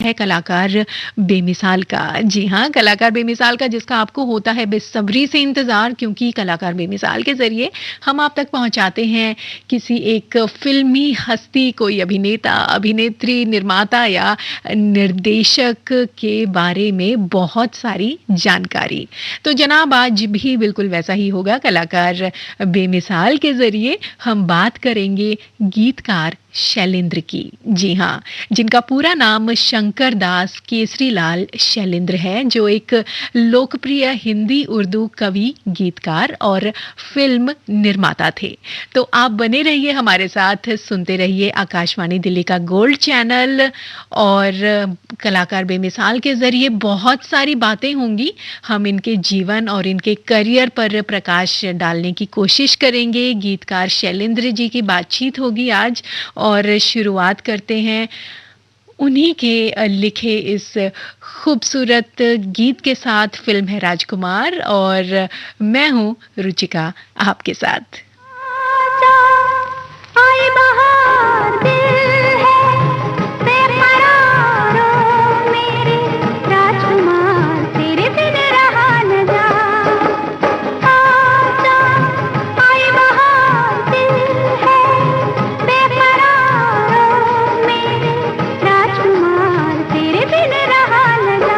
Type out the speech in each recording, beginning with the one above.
है कलाकार बेमिसाल का। जी हाँ, कलाकार बेमिसाल का जिसका आपको होता है बेसब्री से इंतज़ार, क्योंकि कलाकार बेमिसाल के ज़रिए हम आप तक पहुँचाते हैं किसी एक फ़िल्मी हस्ती, कोई अभिनेता, अभिनेत्री, निर्माता या निर्देशक के बारे में बहुत सारी जानकारी। तो जनाब आज भी बिल्कुल वैसा ही होगा, कलाकार बेमिसाल के ज़रिए हम बात करेंगे गीतकार शैलेंद्र की। जी हाँ, जिनका पूरा नाम शंकर दास केसरीलाल शैलेंद्र है, जो एक लोकप्रिय हिंदी उर्दू कवि, गीतकार और फिल्म निर्माता थे। तो आप बने रहिए हमारे साथ, सुनते रहिए आकाशवाणी दिल्ली का गोल्ड चैनल। और कलाकार बेमिसाल के ज़रिए बहुत सारी बातें होंगी। हम इनके जीवन और इनके करियर पर प्रकाश डालने की कोशिश करेंगे। गीतकार शैलेंद्र जी की बातचीत होगी आज, और शुरुआत करते हैं उन्हीं के लिखे इस खूबसूरत गीत के साथ। फिल्म है राजकुमार और मैं हूँ रुचिका आपके साथ। आजा, आए बहार दिल है बेकरारो मेरे राजकुमार, तेरे बिन रहा न जा। आजा, आए बहार दिल है बेकरारो मेरे राजकुमार, तेरे बिन रहा न जा।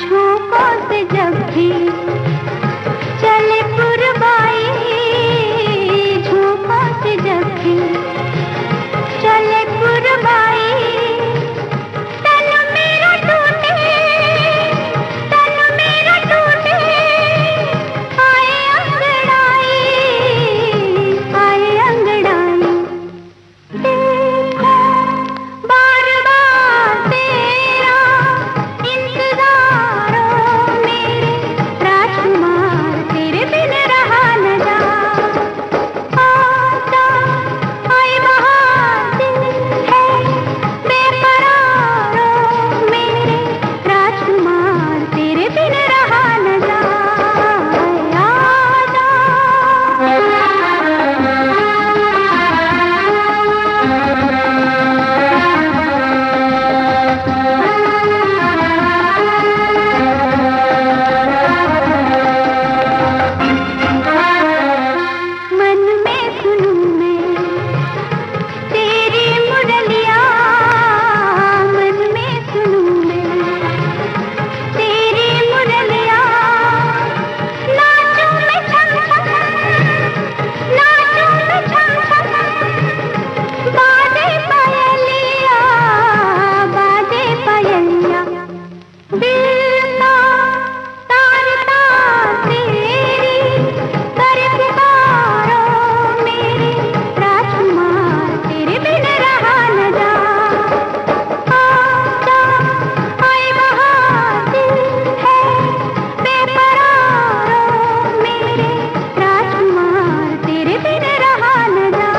झोंकों से जब भी चले पुरवाई, झोंकों से जब भी चले पुरवाई, तन मेरा टूटे, तन मेरा टूटे, आए अंगड़ाई, आए अंगड़ाई। देखो बार बार तेरा इंतज़ार ओ मेरे राजकुमार, तेरे बिन रहा न जा। आजा, आए बहार दिल है बेकरार ओ मेरे राजकुमार, तेरे बिन रहा न जा। मन में सुनूं मैं तेरी मुरलियाँ, मन में सुनूं मैं तेरी मुरलियाँ। नाचूं मैं छम छम, नाचूं मैं छम छम, बाजे पायलिया, बाजे पायलिया। दिल का तारता तेरी कर पुकारो मेरे राजकुमार, तेरे बिन रहा न जा। आजा, आए बहार दिल है बेकरार ओ मेरे राजकुमार, तेरे बिन रहा न जा।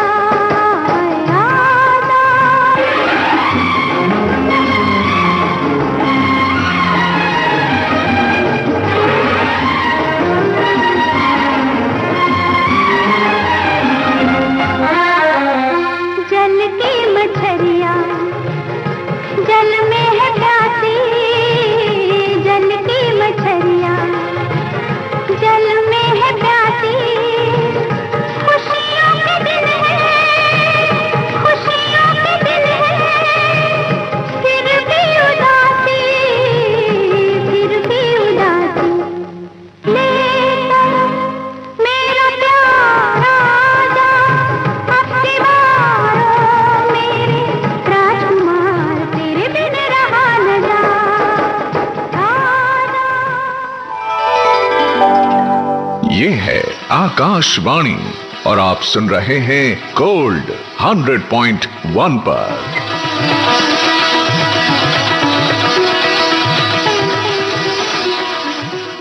जल की मछलियाँ जल में है प्यासी, जल की मछलियाँ जल में है प्यासी। खुशियों के दिन है, खुशियों के दिन है, फिर भी उदासी, फिर भी उदासी। लेकर मेरा प्यार आजा, अब की बार ओ मेरे राजकुमार, तेरे बिन रहा न जा। ये है आकाशवाणी और आप सुन रहे हैं गोल्ड 100.1 पर।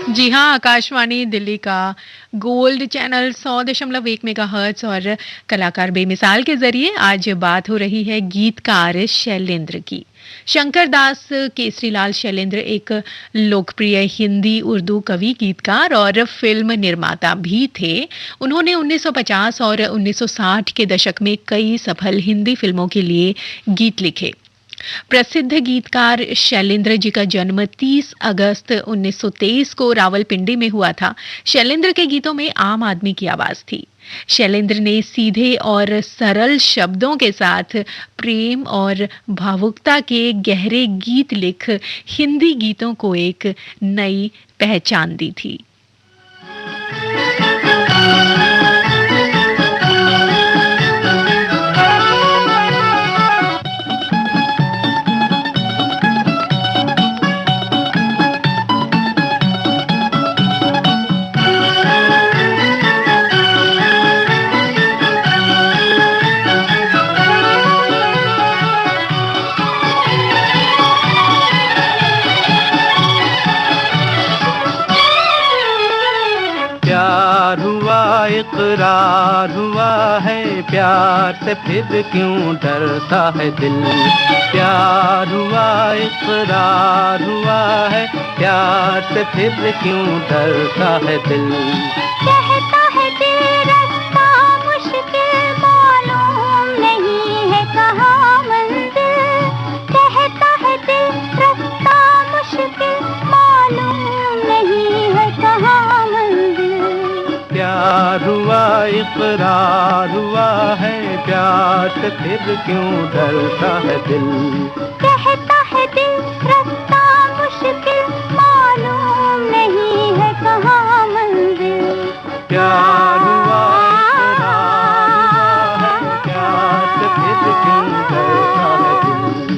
जी हाँ, आकाशवाणी दिल्ली का गोल्ड चैनल 100.1 मेगाहर्ट्ज़ और कलाकार बेमिसाल के ज़रिए आज बात हो रही है गीतकार शैलेंद्र की। शंकर दास केसरीलाल शैलेंद्र एक लोकप्रिय हिंदी उर्दू कवि, गीतकार और फिल्म निर्माता भी थे। उन्होंने 1950 और 1960 के दशक में कई सफल हिंदी फिल्मों के लिए गीत लिखे। प्रसिद्ध गीतकार शैलेंद्र जी का जन्म 30 अगस्त 1923 को रावलपिंडी में हुआ था। शैलेंद्र के गीतों में आम आदमी की आवाज थी। शैलेंद्र ने सीधे और सरल शब्दों के साथ प्रेम और भावुकता के गहरे गीत लिख हिंदी गीतों को एक नई पहचान दी थी। इकरार हुआ है प्यार से, फिर क्यों डरता है दिल। प्यार हुआ, इकरार हुआ है प्यार से, फिर क्यों डरता है दिल। कहता है दिल रास्ता मुश्किल, मालूम नहीं है कहाँ मंजिल। कहता है दिल रास्ता मुश्किल, मालूम नहीं है कहाँ मंजिल। प्यार हुआ, इकरार हुआ है प्यार से, फिर क्यों डरता है दिल। कहता है दिल रास्ता मुश्किल, मालूम नहीं है कहाँ मंजिल। प्यार हुआ, इकरार हुआ है प्यार से, फिर क्यों डरता है दिल।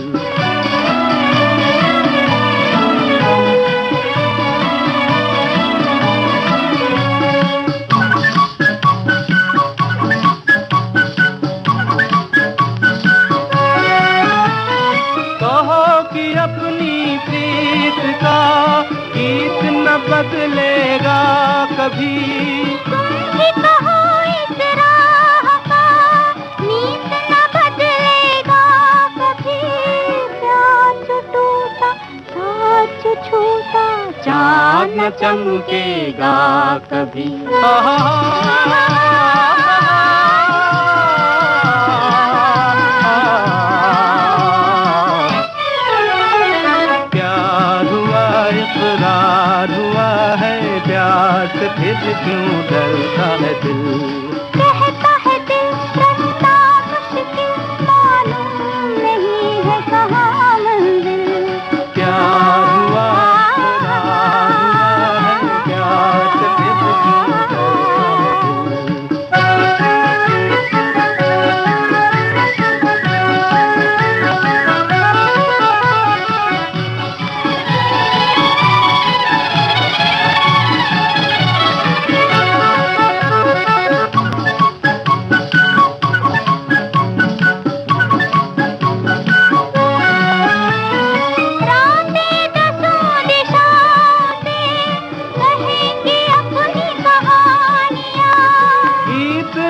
अपनी प्रीत का गीत न बदलेगा कभी। तुम ही कहो इस राह का नीत न बदलेगा कभी। प्यार जो टूटा, साथ जो छूटा, चाँद न चमकेगा कभी। इकरार हुआ है प्यार से, फिर क्यों डरता है दिल। कहता है दिल रास्ता मुश्किल, मालूम नहीं है कहाँ मंजिल। प्यार हुआ, इकरार हुआ है प्यार से, फिर क्यों डरता है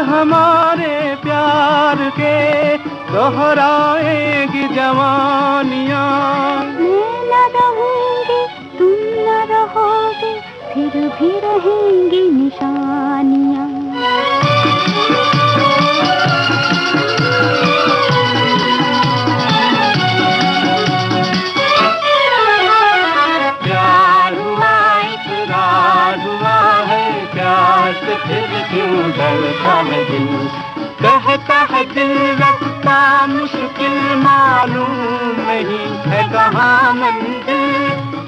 हमारे प्यार के दोहराएगी जवानियाँ। मैं न रहूंगी, तुम न रहोगे, फिर भी रहेंगी निशानियाँ। प्यार हुआ, इकरार हुआ है प्यार से, फिर क्यों डरता है दिल। कहता है दिल रास्ता मुश्किल, मालूम नहीं है कहाँ मंजिल।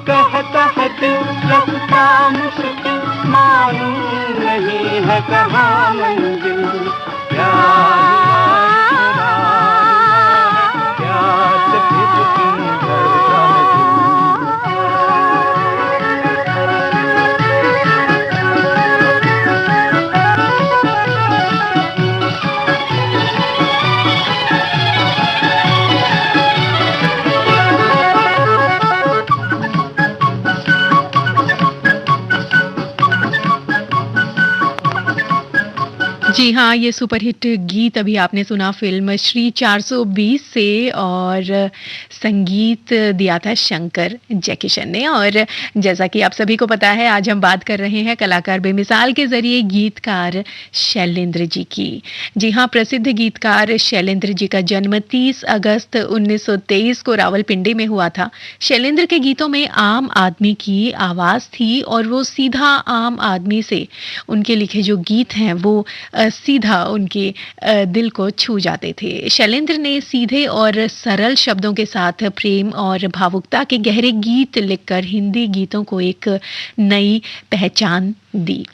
कहता है दिल रास्ता मुश्किल, मालूम नहीं है कहाँ मंजिल। प्यार से फिर क्यों डरता है दिल। जी जी हाँ, ये सुपरहिट गीत अभी आपने सुना फ़िल्म श्री 420 से और संगीत दिया था शंकर जयकिशन ने। और जैसा कि आप सभी को पता है, आज हम बात कर रहे हैं कलाकार बेमिसाल के ज़रिए गीतकार शैलेंद्र जी की। जी हाँ, प्रसिद्ध गीतकार शैलेंद्र जी का जन्म 30 अगस्त 1923 को रावलपिंडी में हुआ था। शैलेंद्र के गीतों में आम आदमी की आवाज़ थी और वो सीधा आम आदमी से उनके लिखे जो गीत हैं वो सीधा उनके दिल को छू जाते थे। शैलेंद्र ने सीधे और सरल शब्दों के साथ प्रेम और भावुकता के गहरे गीत लिखकर हिंदी गीतों को एक नई पहचान दी।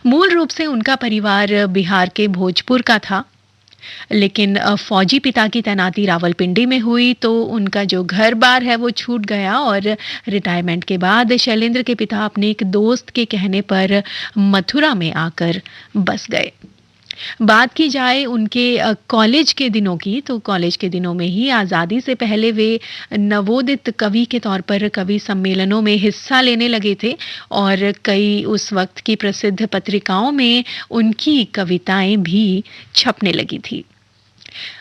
मूल रूप से उनका परिवार बिहार के भोजपुर का था, लेकिन फौजी पिता की तैनाती रावलपिंडी में हुई तो उनका जो घर बार है वो छूट गया और रिटायरमेंट के बाद शैलेंद्र के पिता अपने एक दोस्त के कहने पर मथुरा में आकर बस गए। बात की जाए उनके कॉलेज के दिनों की, तो कॉलेज के दिनों में ही आज़ादी से पहले वे नवोदित कवि के तौर पर कवि सम्मेलनों में हिस्सा लेने लगे थे और कई उस वक्त की प्रसिद्ध पत्रिकाओं में उनकी कविताएं भी छपने लगी थी।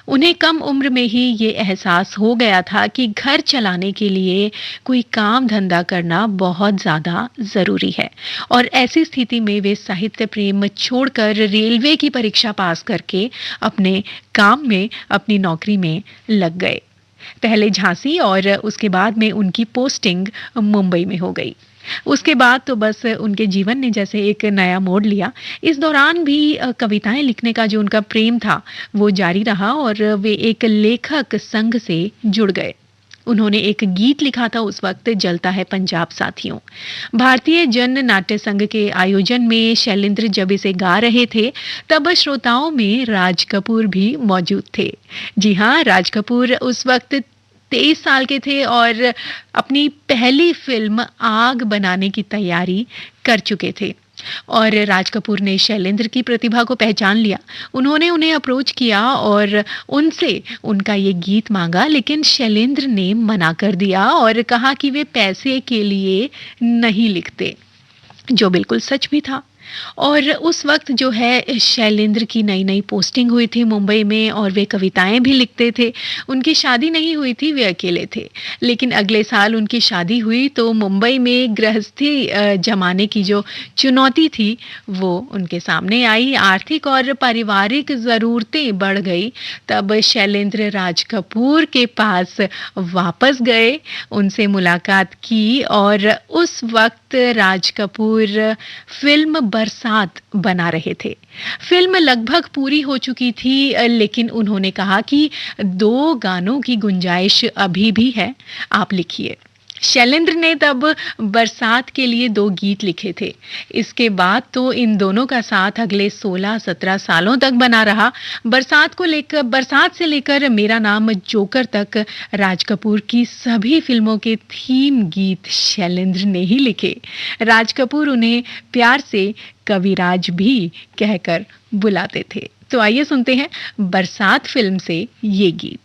उन्हें कम उम्र में ही ये एहसास हो गया था कि घर चलाने के लिए कोई काम धंधा करना बहुत ज़्यादा ज़रूरी है और ऐसी स्थिति में वे साहित्य प्रेम छोड़कर रेलवे की परीक्षा पास करके अपने काम में, अपनी नौकरी में लग गए। पहले झांसी और उसके बाद में उनकी पोस्टिंग मुंबई में हो गई। उसके बाद तो बस उनके जीवन ने जैसे एक नया मोड़ लिया। इस दौरान भी कविताएं लिखने का जो उनका प्रेम था वो जारी रहा और वे एक लेखक संघ से जुड़ गए। उन्होंने एक गीत लिखा था उस वक्त, जलता है पंजाब साथियों। भारतीय जन नाट्य संघ के आयोजन में शैलेंद्र जब इसे गा रहे थे तब श्रोताओं में राज कपूर भी मौजूद थे। जी हाँ, राज कपूर उस वक्त 23 साल के थे और अपनी पहली फिल्म आग बनाने की तैयारी कर चुके थे और राज कपूर ने शैलेंद्र की प्रतिभा को पहचान लिया। उन्होंने उन्हें अप्रोच किया और उनसे उनका ये गीत मांगा, लेकिन शैलेंद्र ने मना कर दिया और कहा कि वे पैसे के लिए नहीं लिखते, जो बिल्कुल सच भी था। और उस वक्त जो है शैलेंद्र की नई नई पोस्टिंग हुई थी मुंबई में और वे कविताएं भी लिखते थे। उनकी शादी नहीं हुई थी, वे अकेले थे, लेकिन अगले साल उनकी शादी हुई तो मुंबई में गृहस्थी जमाने की जो चुनौती थी वो उनके सामने आई। आर्थिक और पारिवारिक ज़रूरतें बढ़ गई। तब शैलेंद्र राज कपूर के पास वापस गए, उनसे मुलाकात की और उस वक्त राज कपूर फिल्म बरसात बना रहे थे। फिल्म लगभग पूरी हो चुकी थी, लेकिन उन्होंने कहा कि 2 गानों की गुंजाइश अभी भी है, आप लिखिए। शैलेंद्र ने तब बरसात के लिए 2 गीत लिखे थे। इसके बाद तो इन दोनों का साथ अगले 16-17 सालों तक बना रहा। बरसात से लेकर मेरा नाम जोकर तक राज कपूर की सभी फिल्मों के थीम गीत शैलेंद्र ने ही लिखे। राज कपूर उन्हें प्यार से कविराज भी कहकर बुलाते थे। तो आइए सुनते हैं बरसात फिल्म से ये गीत।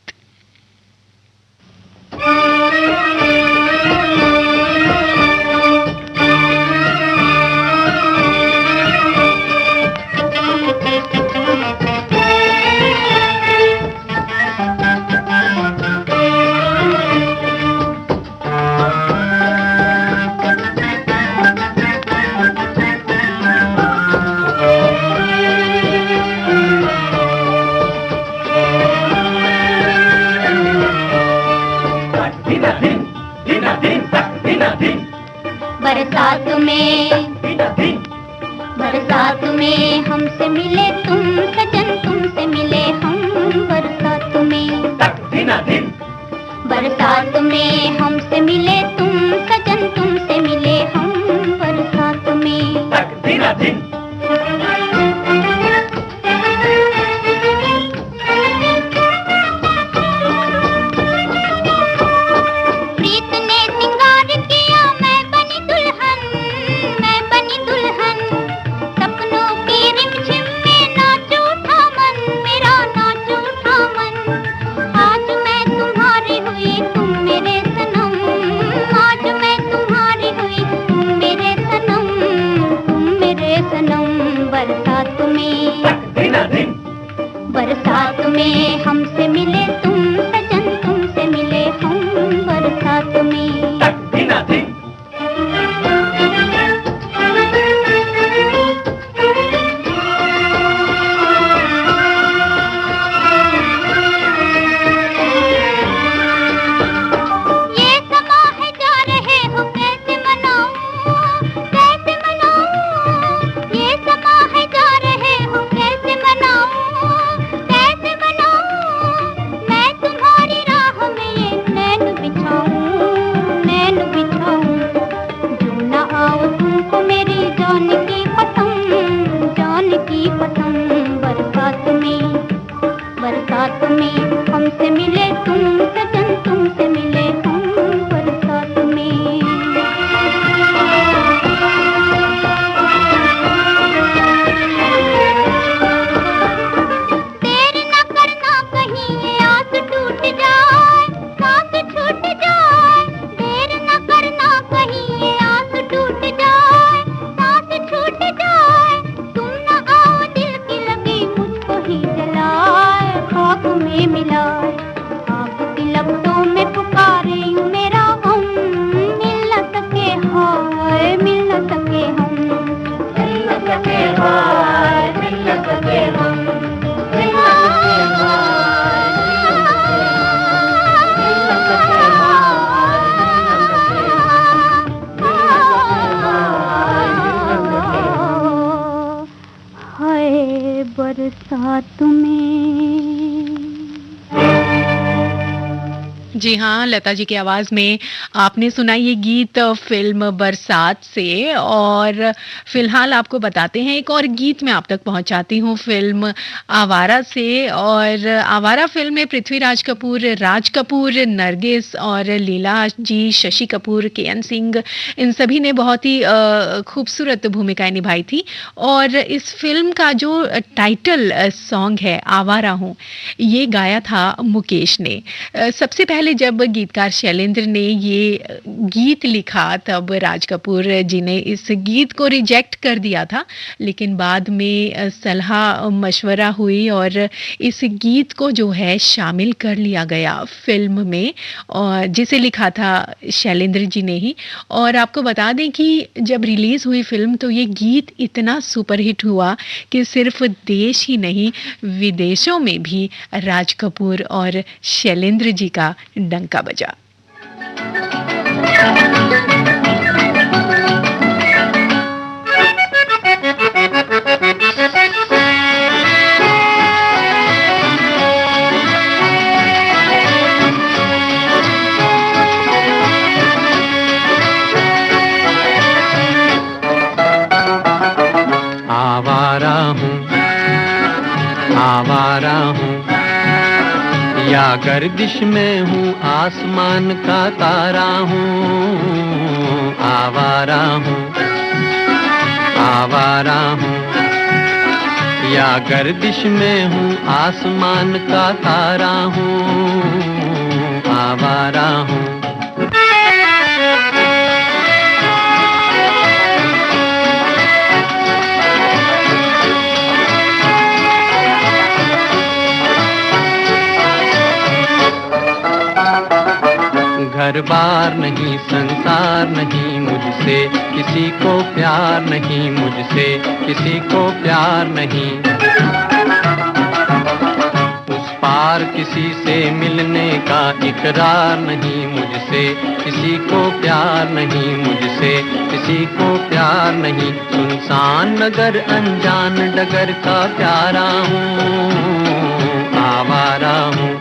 बरसात में हमसे मिले तुम सजन, तुमसे मिले हम बरसात में। बरसात में हमसे मिले तुम सजन, तुमसे मिले हम बरसात में। बरसात में। जी हाँ, लता जी की आवाज में आपने सुना ये गीत फिल्म बरसात से। और फिलहाल आपको बताते हैं एक और गीत मैं आप तक पहुंचाती हूँ फिल्म आवारा से। और आवारा फिल्म में पृथ्वीराज कपूर, राज कपूर, नरगिस और लीला जी, शशि कपूर, के.एन. सिंह, इन सभी ने बहुत ही खूबसूरत भूमिकाएं निभाई थी। और इस फिल्म का जो टाइटल सॉन्ग है आवारा हूँ, ये गाया था मुकेश ने। सबसे पहले जब गीतकार शैलेंद्र ने ये गीत लिखा तब राज कपूर जी ने इस गीत को रिजेक्ट कर दिया था, लेकिन बाद में सलाह मशवरा हुई और इस गीत को जो है शामिल कर लिया गया फिल्म में, और जिसे लिखा था शैलेंद्र जी ने ही। और आपको बता दें कि जब रिलीज हुई फिल्म तो ये गीत इतना सुपरहिट हुआ कि सिर्फ देश ही नहीं विदेशों में भी राज कपूर और शैलेंद्र जी का डंका बजा। आवारा हूँ या गर्दिश में हूँ, आसमान का तारा हूँ। आवारा हूँ, आवारा हूँ या गर्दिश में हूँ, आसमान का तारा हूँ। आवारा हूँ। घर बार नहीं, संसार नहीं, मुझसे किसी को प्यार नहीं, मुझसे किसी को प्यार नहीं। उस पार किसी से मिलने का इकरार नहीं, मुझसे किसी को प्यार नहीं, मुझसे किसी को प्यार नहीं। सुनसान नगर अनजान डगर का प्यारा हूँ। आवारा हूँ,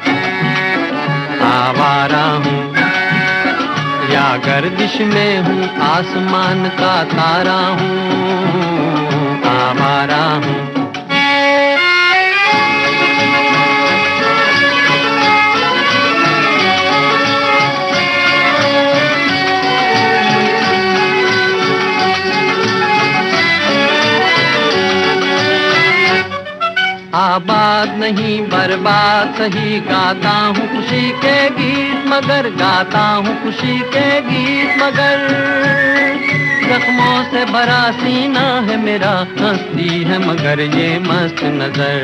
आवारा हूँ या गर्दिश में हूँ, आसमान का तारा हूँ। आवारा हूँ। आबाद नहीं बर्बाद सही, गाता हूँ खुशी के गीत मगर, गाता हूँ खुशी के गीत मगर। जख्मों से भरा सीना है मेरा, हंसती है मगर ये मस्त नजर।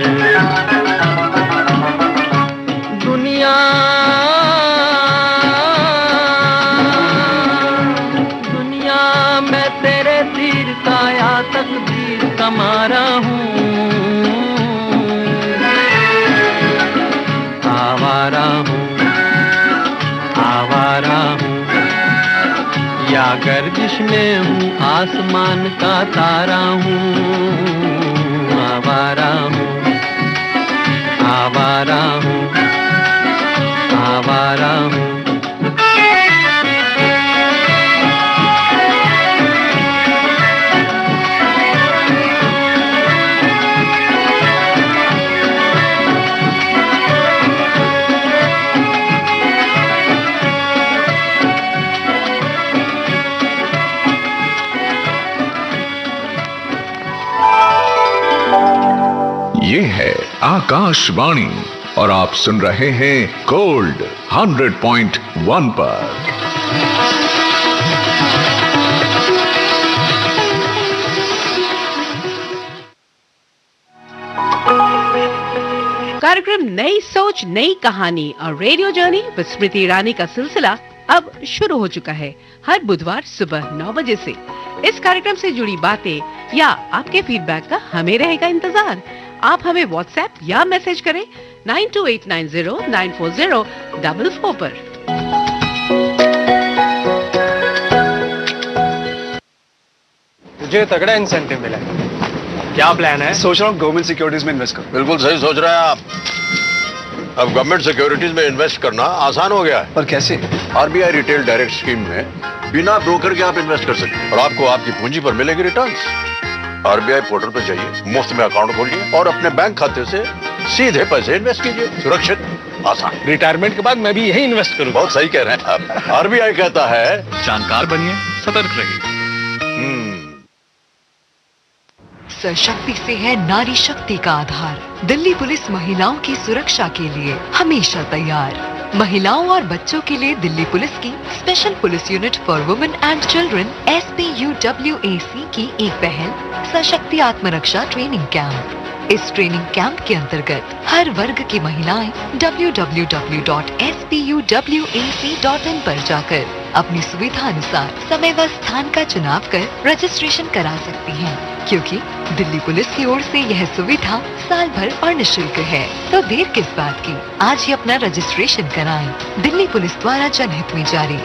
दुनिया दुनिया मैं तेरे तीर का या तकदीर का मारा हूँ। आवारा हूँ, आवारा हूँ या गर्दिश में हूँ, आसमान का तारा हूँ। आवारा हूँ, आवारा हूँ, आवारा हूँ। ये है आकाशवाणी और आप सुन रहे हैं गोल्ड 100.1 पर। कार्यक्रम नई सोच नई कहानी और radio journey with Smriti Irani का सिलसिला अब शुरू हो चुका है। हर बुधवार सुबह 9 बजे से इस कार्यक्रम से जुड़ी बातें या आपके फीडबैक का हमें रहेगा इंतजार। आप हमें व्हाट्सएप या मैसेज करें 9289094044 पर। तुझे तगड़ा इंसेंटिव मिला है। क्या प्लान है? सोच रहा हूँ गवर्नमेंट सिक्योरिटीज में इन्वेस्ट करूं। बिल्कुल सही सोच रहे हैं आप। अब गवर्नमेंट सिक्योरिटीज में इन्वेस्ट करना आसान हो गया है। पर कैसे? आरबीआई रिटेल डायरेक्ट स्कीम में बिना ब्रोकर के आप इन्वेस्ट कर सकते हैं और आपको आपकी पूंजी पर मिलेगी रिटर्न्स। आरबीआई पोर्टल पर जाइए, मुफ्त में अकाउंट खोलिए और अपने बैंक खाते से सीधे पैसे इन्वेस्ट कीजिए। सुरक्षित, आसान। रिटायरमेंट के बाद मैं भी यही इन्वेस्ट करूँ। बहुत सही कह रहे हैं आप। आरबीआई कहता है जानकार बनिए, सतर्क रहिए। सशक्ति से है नारी शक्ति का आधार। दिल्ली पुलिस महिलाओं की सुरक्षा के लिए हमेशा तैयार। महिलाओं और बच्चों के लिए दिल्ली पुलिस की special police unit for women and children SPUWAC की एक पहल सशक्ति आत्मरक्षा ट्रेनिंग कैंप। इस ट्रेनिंग कैंप के अंतर्गत हर वर्ग की महिलाएं www.SPUWAC.in पर जाकर अपनी सुविधा अनुसार समय व स्थान का चुनाव कर रजिस्ट्रेशन करा सकती हैं, क्योंकि दिल्ली पुलिस की ओर से यह सुविधा साल भर और निःशुल्क है। तो देर किस बात की, आज ही अपना रजिस्ट्रेशन कराएं। दिल्ली पुलिस द्वारा जनहित में जारी।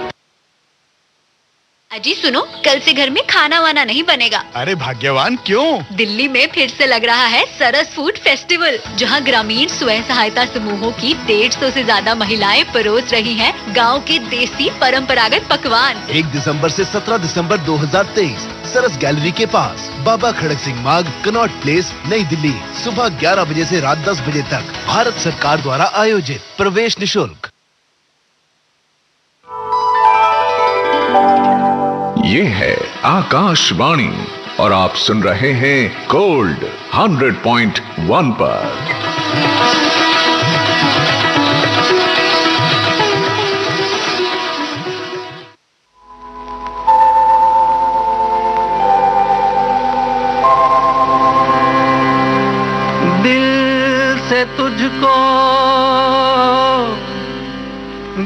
अजी सुनो, कल से घर में खाना वाना नहीं बनेगा। अरे भाग्यवान, क्यों? दिल्ली में फिर से लग रहा है सरस फूड फेस्टिवल, जहां ग्रामीण स्वयं सहायता समूहों की 150 से ज्यादा महिलाएं परोस रही हैं गांव के देसी परंपरागत पकवान। 1 दिसंबर से 17 दिसंबर 2023 सरस गैलरी के पास, बाबा खड़क सिंह मार्ग, कनॉट प्लेस, नई दिल्ली। सुबह 11 बजे से रात 10 बजे तक। भारत सरकार द्वारा आयोजित। प्रवेश निःशुल्क। ये है आकाशवाणी और आप सुन रहे हैं गोल्ड 100.1 पर। दिल से तुझको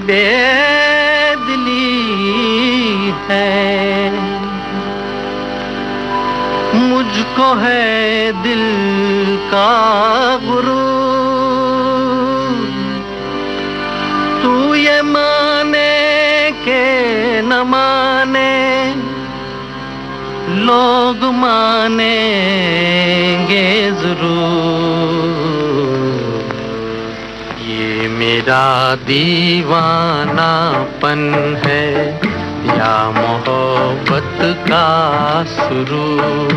बेदिली है, मुझको है दिल का गुरूर। तू ये माने के न माने, लोग मानेंगे जरूर। ये मेरा दीवानापन है या मोहब्बत का सुरूर।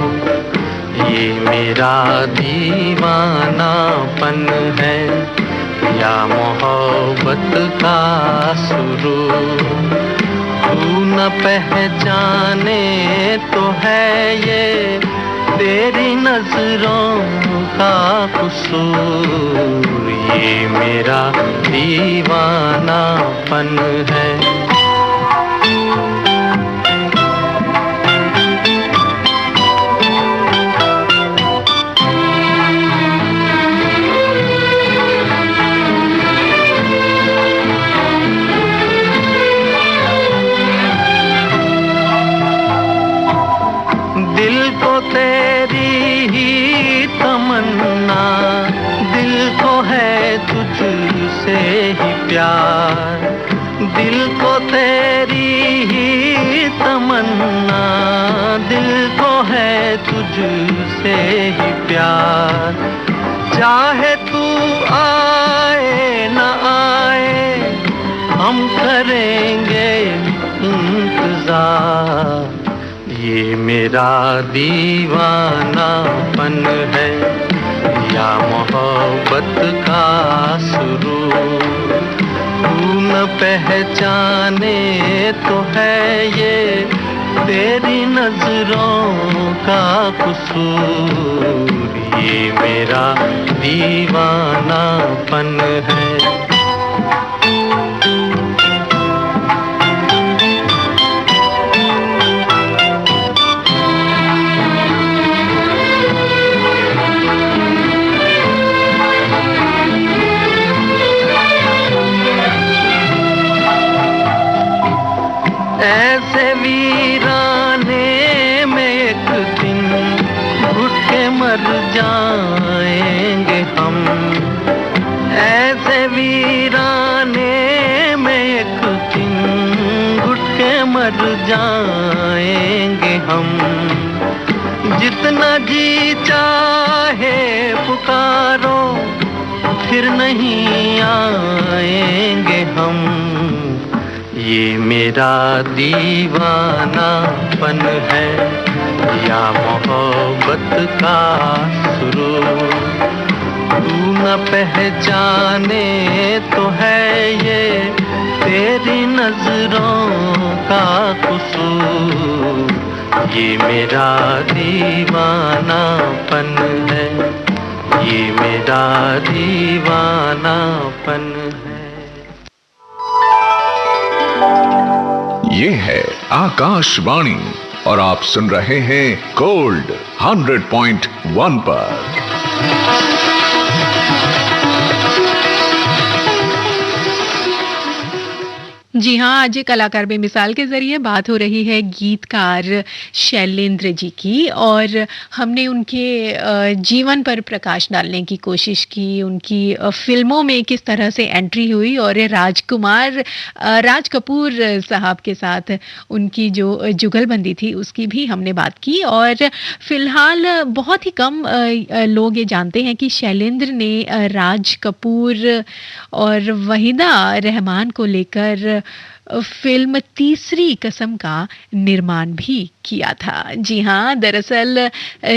ये मेरा दीवानापन है या मोहब्बत का सुरूर। तू न पहचाने तो है ये तेरी नजरों का कसूर। ये मेरा दीवानापन है। दिल को तेरी ही तमन्ना, दिल को है तुझसे ही प्यार। दिल को तेरी ही तमन्ना, दिल को है तुझसे ही प्यार। चाहे तू आए न आए, हम करेंगे इंतजार। ये मेरा दीवानापन है या मोहब्बत का सुरूर। तू न पहचाने तो है ये तेरी नजरों का कसूर। ये मेरा दीवानापन है। ऐसे वीराने में एक दिन घुट के मर जाएंगे हम। ऐसे वीराने में एक दिन घुट के मर जाएंगे हम। जितना जी चाहे पुकारो, फिर नहीं आएंगे हम। ये मेरा दीवानापन है या मोहब्बत का सुरूर, तू न पहचाने तो है ये तेरी नजरों का कसूर। ये मेरा दीवानापन है, ये मेरा दीवानापन है। ये है आकाशवाणी और आप सुन रहे हैं गोल्ड 100.1 पर। जी हाँ, आज कलाकार बेमिसाल के जरिए बात हो रही है गीतकार शैलेंद्र जी की, और हमने उनके जीवन पर प्रकाश डालने की कोशिश की, उनकी फिल्मों में किस तरह से एंट्री हुई और राज कपूर साहब के साथ उनकी जो जुगलबंदी थी उसकी भी हमने बात की। और फिलहाल बहुत ही कम लोग ये जानते हैं कि शैलेंद्र ने राज कपूर और वहीदा रहमान को लेकर फिल्म तीसरी कसम का निर्माण भी किया था। जी हाँ, दरअसल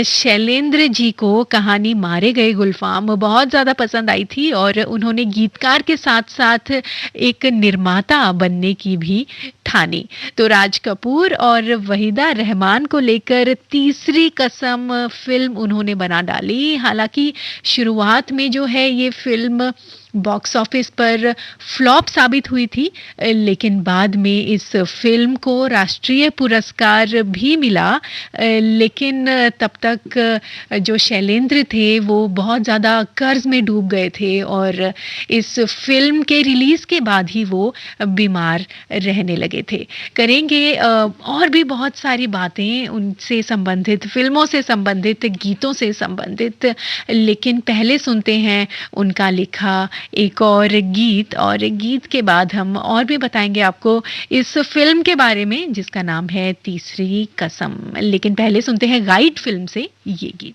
शैलेंद्र जी को कहानी मारे गए गुलफाम बहुत ज़्यादा पसंद आई थी और उन्होंने गीतकार के साथ साथ एक निर्माता बनने की भी ठानी। तो राज कपूर और वहीदा रहमान को लेकर तीसरी कसम फिल्म उन्होंने बना डाली। हालांकि शुरुआत में जो है ये फिल्म बॉक्स ऑफिस पर फ्लॉप साबित हुई थी, लेकिन बाद में इस फिल्म को राष्ट्रीय पुरस्कार भी मिला। लेकिन तब तक जो शैलेंद्र थे वो बहुत ज़्यादा कर्ज में डूब गए थे और इस फिल्म के रिलीज के बाद ही वो बीमार रहने लगे थे। करेंगे और भी बहुत सारी बातें उनसे संबंधित, फिल्मों से संबंधित, गीतों से संबंधित, लेकिन पहले सुनते हैं उनका लिखा एक और गीत, और गीत के बाद हम और भी बताएंगे आपको इस फिल्म के बारे में जिसका नाम है तीसरी कसम। लेकिन पहले सुनते हैं गाइड फिल्म से ये गीत।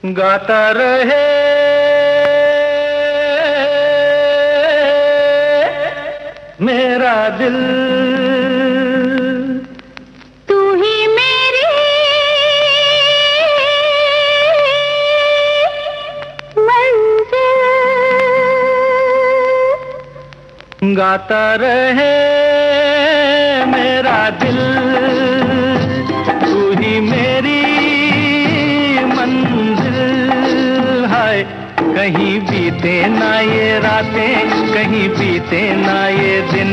गाता रहे मेरा दिल, तू ही मेरी गाता रहे मेरा दिल, तू ही मेरी मंजिल। हाय कहीं बीते ना ये रातें, कहीं बीते ना ये दिन,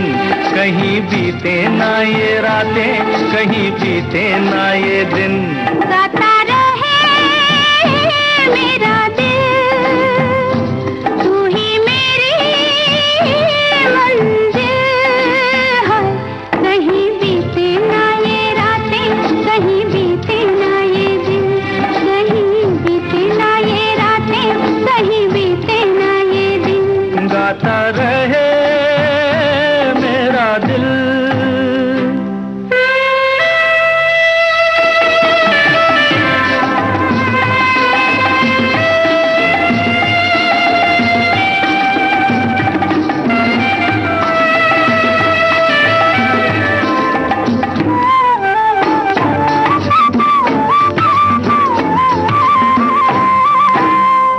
कहीं बीते ना ये रातें, कहीं बीते ना ये दिन। गाता रहे मेरा दिल, गाता रहे मेरा दिल।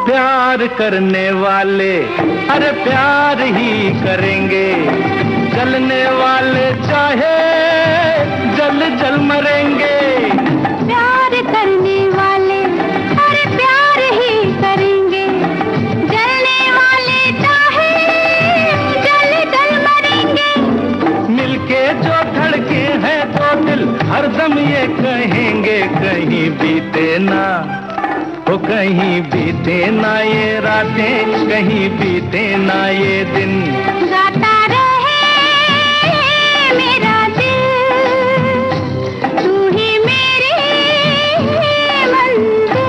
प्यार करने वाले अरे प्यार ही करेंगे, जलने वाले चाहे जल जल मरेंगे। प्यार करने वाले अरे प्यार ही करेंगे, जलने वाले चाहे जल जल मरेंगे। मिलके जो धड़के हैं तो दिल हरदम ये कहेंगे, कहीं बीते ना वो, कहीं बीते ना ये रातें, कहीं बीते ना ये दिन। गाता रहे मेरा दिल, तू ही मेरी मंजिल।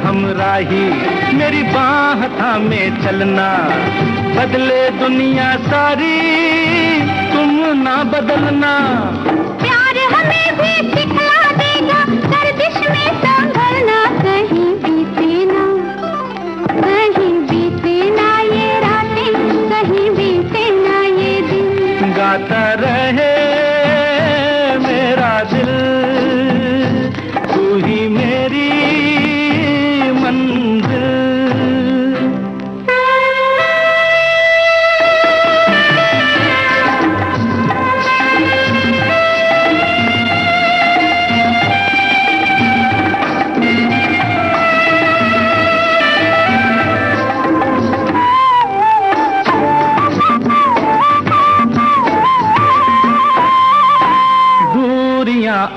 हमराही, मेरी बाह थामे चलना, बदले दुनिया सारी तुम ना बदलना। प्यार हमें भी सिखला देगा, गर्दिश में संभलना, कहीं बीते ना ये रातें, कहीं बीते ना ये दिन। गाता रहे मेरा दिल, तू ही मेरी मंजिल।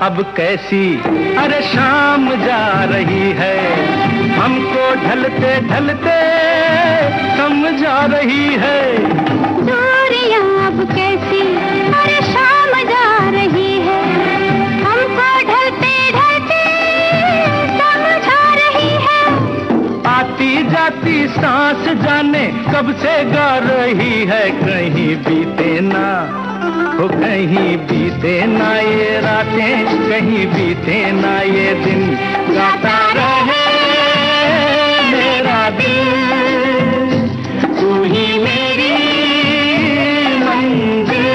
अब कैसी, अरे शाम जा रही है, हमको ढलते ढलते समझा रही है। दूरियां अब कैसी, अरे शाम जा रही है, हमको ढलते ढलते समझा रही है। आती जाती सांस जाने कब से गा रही है, कहीं बीते ना हो, कहीं बीते ना ये रातें, कहीं बीते ना ये दिन। गाता रहे मेरा दिल, तू ही मेरी मंजिल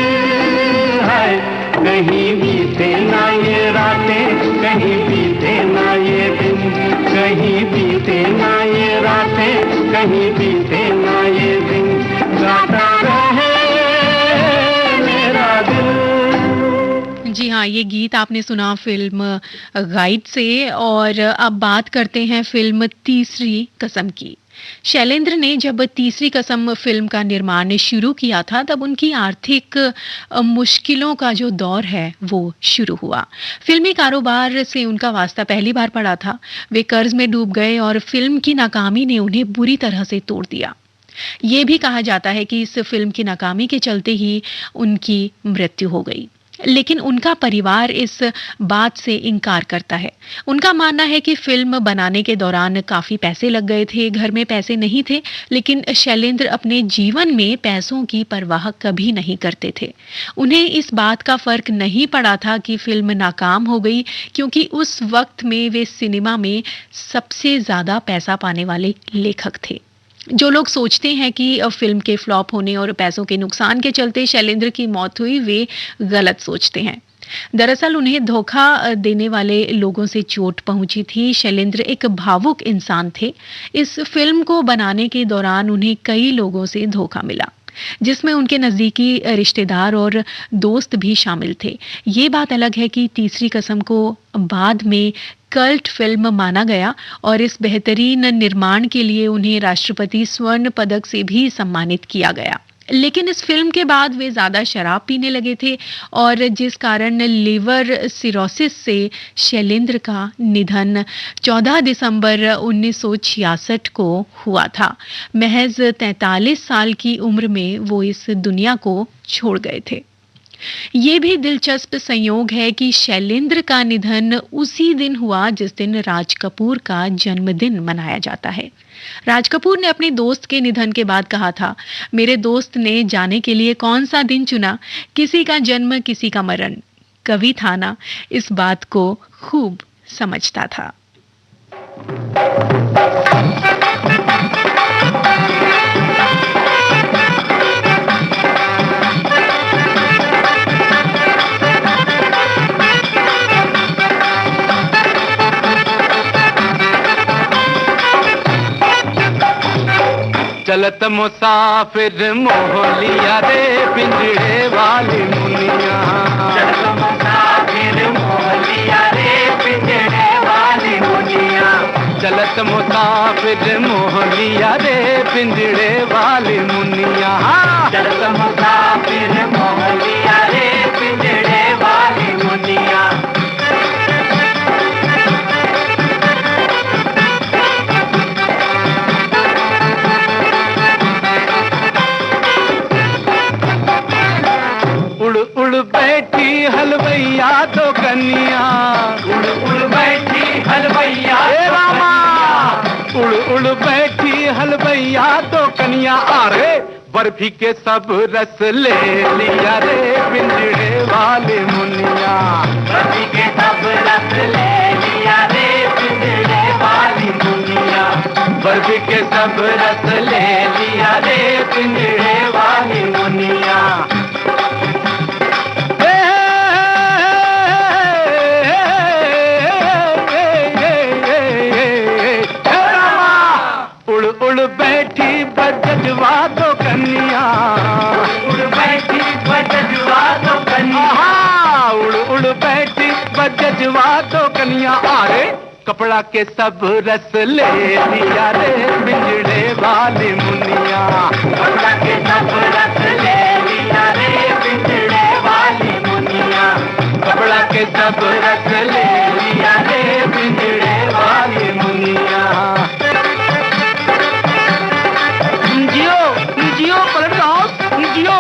है। कहीं बीते ना ये रातें, कहीं बीते ना ये दिन, कहीं बीते ना ये रातें, कहीं बीते ना ये दिन। गाता रहे जी हाँ, ये गीत आपने सुना फिल्म गाइड से। और अब बात करते हैं फिल्म तीसरी कसम की। शैलेंद्र ने जब तीसरी कसम फिल्म का निर्माण शुरू किया था, तब उनकी आर्थिक मुश्किलों का जो दौर है वो शुरू हुआ। फिल्मी कारोबार से उनका वास्ता पहली बार पड़ा था। वे कर्ज में डूब गए और फिल्म की नाकामी ने उन्हें बुरी तरह से तोड़ दिया। ये भी कहा जाता है कि इस फिल्म की नाकामी के चलते ही उनकी मृत्यु हो गई, लेकिन उनका परिवार इस बात से इनकार करता है। उनका मानना है कि फिल्म बनाने के दौरान काफी पैसे लग गए थे, घर में पैसे नहीं थे, लेकिन शैलेंद्र अपने जीवन में पैसों की परवाह कभी नहीं करते थे। उन्हें इस बात का फर्क नहीं पड़ा था कि फिल्म नाकाम हो गई, क्योंकि उस वक्त में वे सिनेमा में सबसे ज्यादा पैसा पाने वाले लेखक थे। जो लोग सोचते हैं कि फिल्म के फ्लॉप होने और पैसों के नुकसान के चलते शैलेंद्र की मौत हुई, वे गलत सोचते हैं। दरअसल उन्हें धोखा देने वाले लोगों से चोट पहुंची थी। शैलेंद्र एक भावुक इंसान थे। इस फिल्म को बनाने के दौरान उन्हें कई लोगों से धोखा मिला, जिसमें उनके नजदीकी रिश्तेदार और दोस्त भी शामिल थे। ये बात अलग है कि तीसरी कसम को बाद में कल्ट फिल्म माना गया और इस बेहतरीन निर्माण के लिए उन्हें राष्ट्रपति स्वर्ण पदक से भी सम्मानित किया गया। लेकिन इस फिल्म के बाद वे ज्यादा शराब पीने लगे थे और जिस कारण लिवर सिरोसिस से शैलेंद्र का निधन 14 दिसंबर 1966 को हुआ था। महज 43 साल की उम्र में वो इस दुनिया को छोड़ गए थे। ये भी दिलचस्प संयोग है कि शैलेंद्र का निधन उसी दिन हुआ जिस दिन राज कपूर का जन्मदिन मनाया जाता है। राज कपूर ने अपने दोस्त के निधन के बाद कहा था, मेरे दोस्त ने जाने के लिए कौन सा दिन चुना, किसी का जन्म किसी का मरण। कवि था ना, इस बात को खूब समझता था। चलत मुसाफिर मोह लिया रे पिंजरे वाली मुनिया। चलत मुसाफिर मोह लिया रे पिंजरे वाली मुनिया। चलत मुसाफिर मोह लिया रे पिंजरे वाली मुनिया। चलत मुसाफिर मोह लिया रे पिंजरे वाली मुनिया। उड़ बैठी हलवैया तो कन्या। उड़ उड़ बैठी हलवैया तो रामा। कन्या आरे बर्फी के सब रस ले लिया रे पिंजड़े वाली मुनिया। बर्फी के सब रस ले लिया रे पिंजड़े वाली मुनिया। बर्फी के सब रस ले लिया रे पिंजड़े वाली मुनिया। उड़ उड़ बैठी बजवा दो कन्या। उड़ बैठी बजवा दो कन्या। उड़ उड़ बैठी बजवा दो कन्या। अरे कपड़ा के सब रस ले लिया रे पिंजड़े वाली मुनिया। कपड़ा के सब रस ले लिया रे पिंजड़े वाली मुनिया। कपड़ा के सब रस ले लिया रे पिंजड़े वाली मुनिया। जियो पलट जाओ जियो।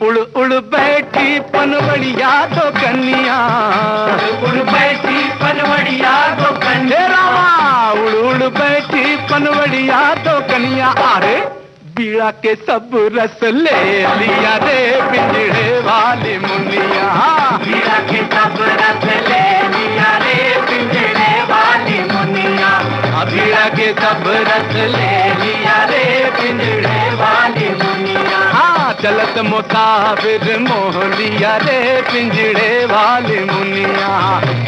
उड़ उड़ बैठी पनवड़िया दो कन्या। उड़ बैठी पनवड़िया दो कन्या। रामा उड़ उड़ बैठी पनवड़िया दो कन्या। अरे बीड़ा के सब रस ले लिया रे पिंजड़े वाली मुनिया। बीड़ा के सब रस ले लिया रे पिंजड़े वाली मुनिया। बीड़ा के सब रस ले लिया रे पिंजड़े वाली मुनिया। हाँ चलत मुसाफिर मोह लिया रे पिंजड़े वाली मुनिया।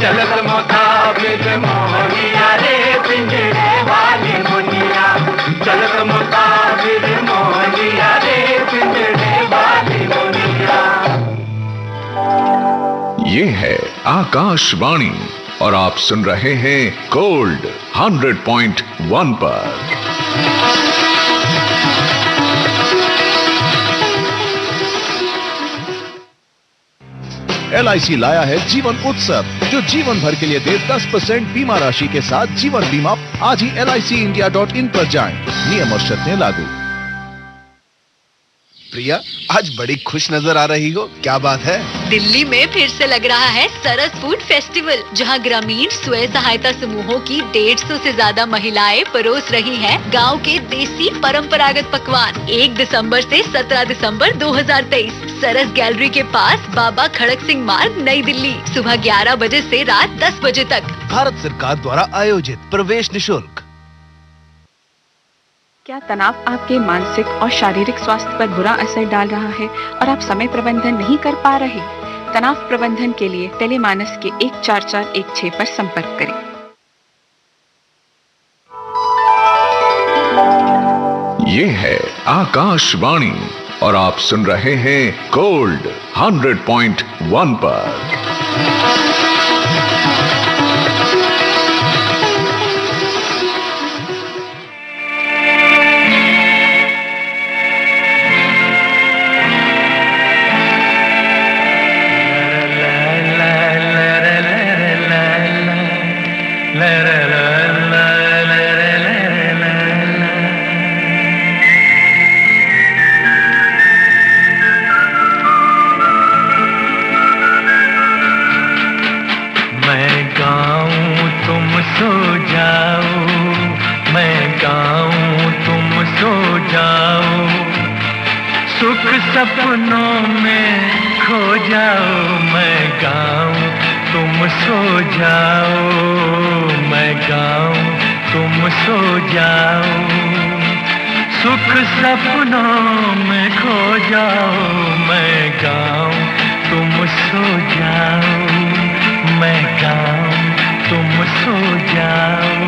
चलत मुसाफिर मोह लिया रे पिंजड़े वाली मुनिया। चलत मुसाफिर मोह लिया रे पिंजड़े वाली मुनिया। ये है आकाशवाणी और आप सुन रहे हैं गोल्ड 100.1 पर। LIC लाया है जीवन उत्सव, जो जीवन भर के लिए दे 10% बीमा राशि के साथ जीवन बीमा। आज ही LICindia.in पर जाएं। नियम और शर्तें लागू। प्रिया, आज बड़ी खुश नजर आ रही हो, क्या बात है? दिल्ली में फिर से लग रहा है सरस फूड फेस्टिवल, जहां ग्रामीण स्वयं सहायता समूहों की 150 से ज्यादा महिलाएं परोस रही हैं गांव के देसी परंपरागत पकवान। 1 दिसंबर से 17 दिसंबर 2023 सरस गैलरी के पास, बाबा खड़क सिंह मार्ग, नई दिल्ली। सुबह 11 बजे से रात 10 बजे तक। भारत सरकार द्वारा आयोजित, प्रवेश निशुल्क। क्या तनाव आपके मानसिक और शारीरिक स्वास्थ्य पर बुरा असर डाल रहा है और आप समय प्रबंधन नहीं कर पा रहे? तनाव प्रबंधन के लिए टेलीमानस के 14416 पर संपर्क करें। ये है आकाशवाणी और आप सुन रहे हैं गोल्ड 100.1 पर। सपनों में खो जाओ, मैं गाऊं तुम सो जाओ, मैं गाऊं तुम सो जाओ। सुख सपनों में खो जाओ, मैं गाऊं तुम सो जाओ, मैं गाऊं तुम सो जाओ।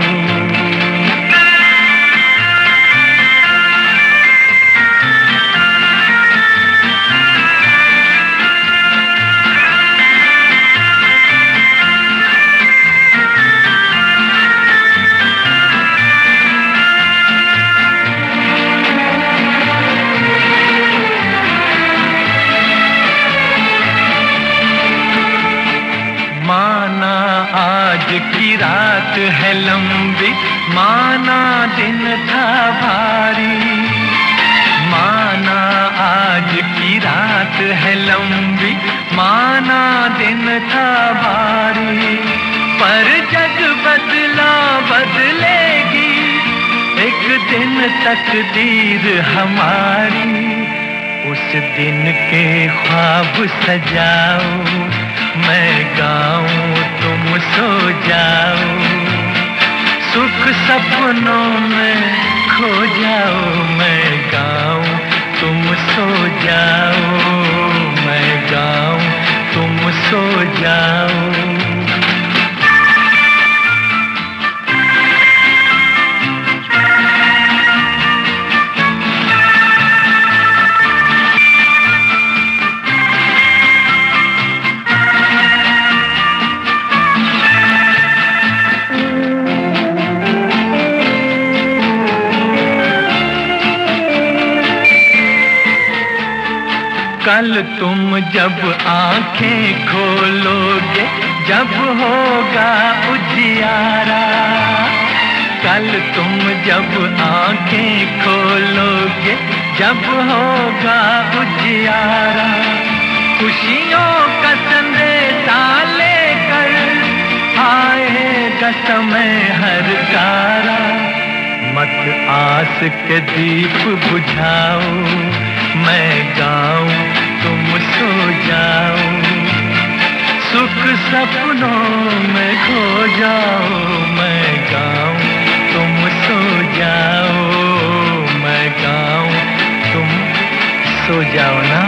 की रात है लंबी, माना दिन था भारी, माना आज की रात है लंबी, माना दिन था भारी। पर जग बदला बदलेगी, एक दिन तकदीर हमारी, उस दिन के ख्वाब सजाओ, मैं गाऊं तुम सो जाओ, सुख सपनों में खो जाओ, मैं गाऊं तुम सो जाओ, मैं गाऊं तुम सो जाओ। कल तुम जब आंखें खोलोगे, जब होगा उजियारा, कल तुम जब आंखें खोलोगे, जब होगा उजियारा, खुशियों का संदेशा लेकर आएगा समय हर तारा, मत आस के दीप बुझाओ, मैं गाऊं तुम सो जाओ, सुख सपनों में खो जाओ, मैं गाऊं तुम सो जाओ, मैं गाऊं तुम सो जाओ ना।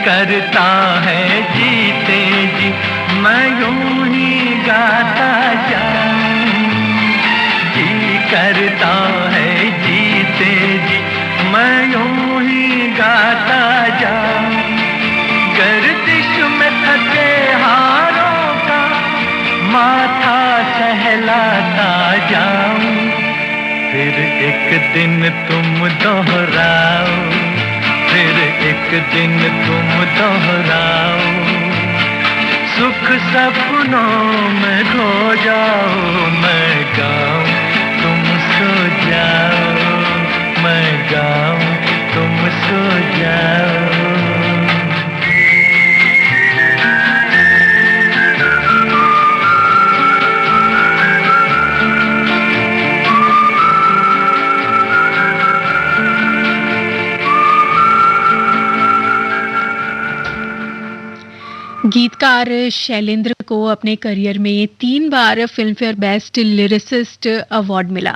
करता है जीते जी मैं यूं ही गाता जाऊं, जी करता है जीते जी मैं यूं ही गाता जाऊं, गर्दिश में थके हारों का माथा सहलाता जाऊं, फिर एक दिन तुम दोहराओ, फिर एक दिन तुम दोहराओ, सुख सपनों में खो जाओ, मैं गाऊं तुम सो जाओ, मैं गाऊं तुम सो जाओ। गीतकार शैलेंद्र को अपने करियर में 3 बार Filmfare best lyricist award मिला,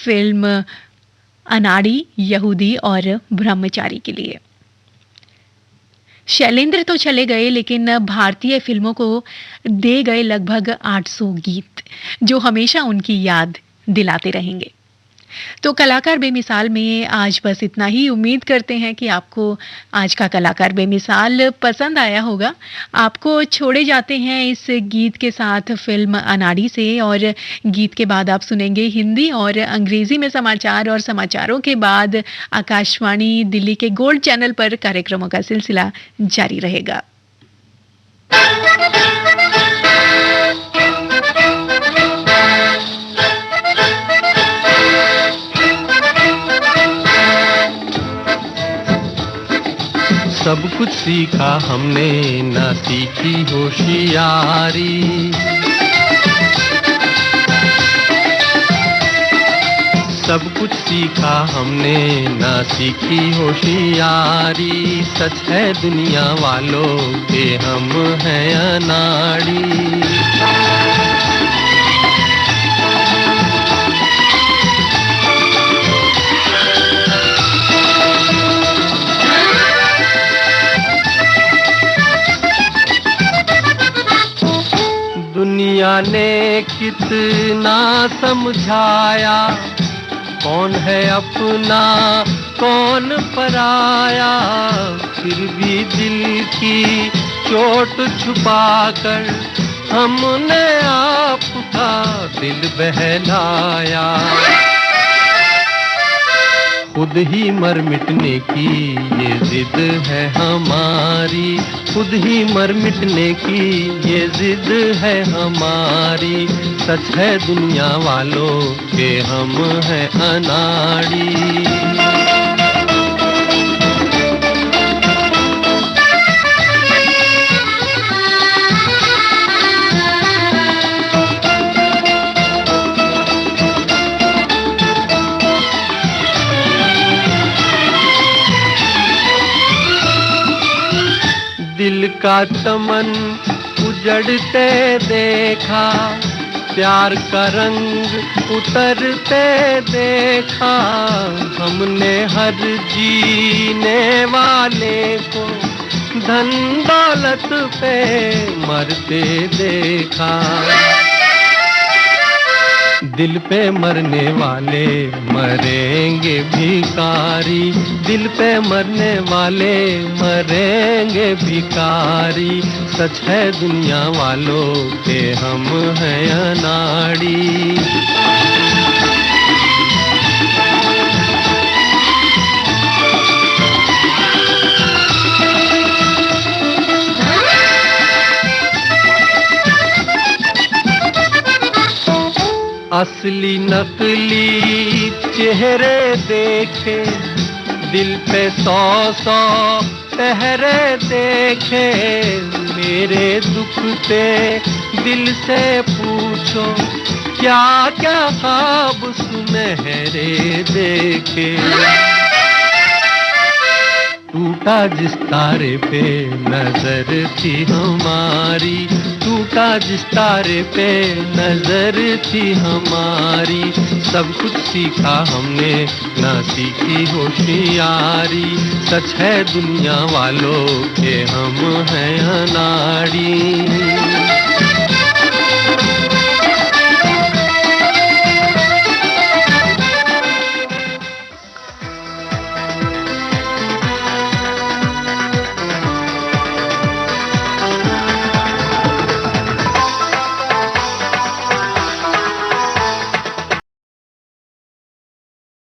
फिल्म अनाड़ी, यहूदी और ब्रह्मचारी के लिए। शैलेंद्र तो चले गए, लेकिन भारतीय फिल्मों को दे गए लगभग 800 गीत जो हमेशा उनकी याद दिलाते रहेंगे। तो कलाकार बेमिसाल में आज बस इतना ही। उम्मीद करते हैं कि आपको आज का कलाकार बेमिसाल पसंद आया होगा। आपको छोड़े जाते हैं इस गीत के साथ फिल्म अनाड़ी से, और गीत के बाद आप सुनेंगे हिंदी और अंग्रेजी में समाचार, और समाचारों के बाद आकाशवाणी दिल्ली के गोल्ड चैनल पर कार्यक्रमों का सिलसिला जारी रहेगा। सब कुछ सीखा हमने, ना सीखी होशियारी, सब कुछ सीखा हमने, ना सीखी होशियारी, सच है दुनिया वालों के हम हैं अनाड़ी। दुनिया ने कितना समझाया, कौन है अपना कौन पराया, फिर भी दिल की चोट छुपाकर हमने आपका दिल बहलाया। खुद ही मर मिटने की ये जिद है हमारी, खुद ही मर मिटने की ये जिद है हमारी। सच है दुनिया वालों के हम हैं अनाड़ी। दिल का चमन उजड़ते देखा, प्यार का रंग उतरते देखा। हमने हर जीने वाले को धन दौलत पे मरते देखा। दिल पे मरने वाले मरेंगे भिखारी, दिल पे मरने वाले मरेंगे भिखारी। सच है दुनिया वालों के हम हैं अनाड़ी। असली नकली चेहरे देखे, दिल पे 100 पहरे देखे। मेरे दुख पे दिल से पूछो, क्या क्या ख्वाब सुनहरे देखे। टूटा जिस तारे पे नजर थी हमारी, टूटा जिस तारे पे नजर थी हमारी। सब कुछ सीखा हमने ना सीखी होशियारी। सच है दुनिया वालों के हम हैं अनाड़ी।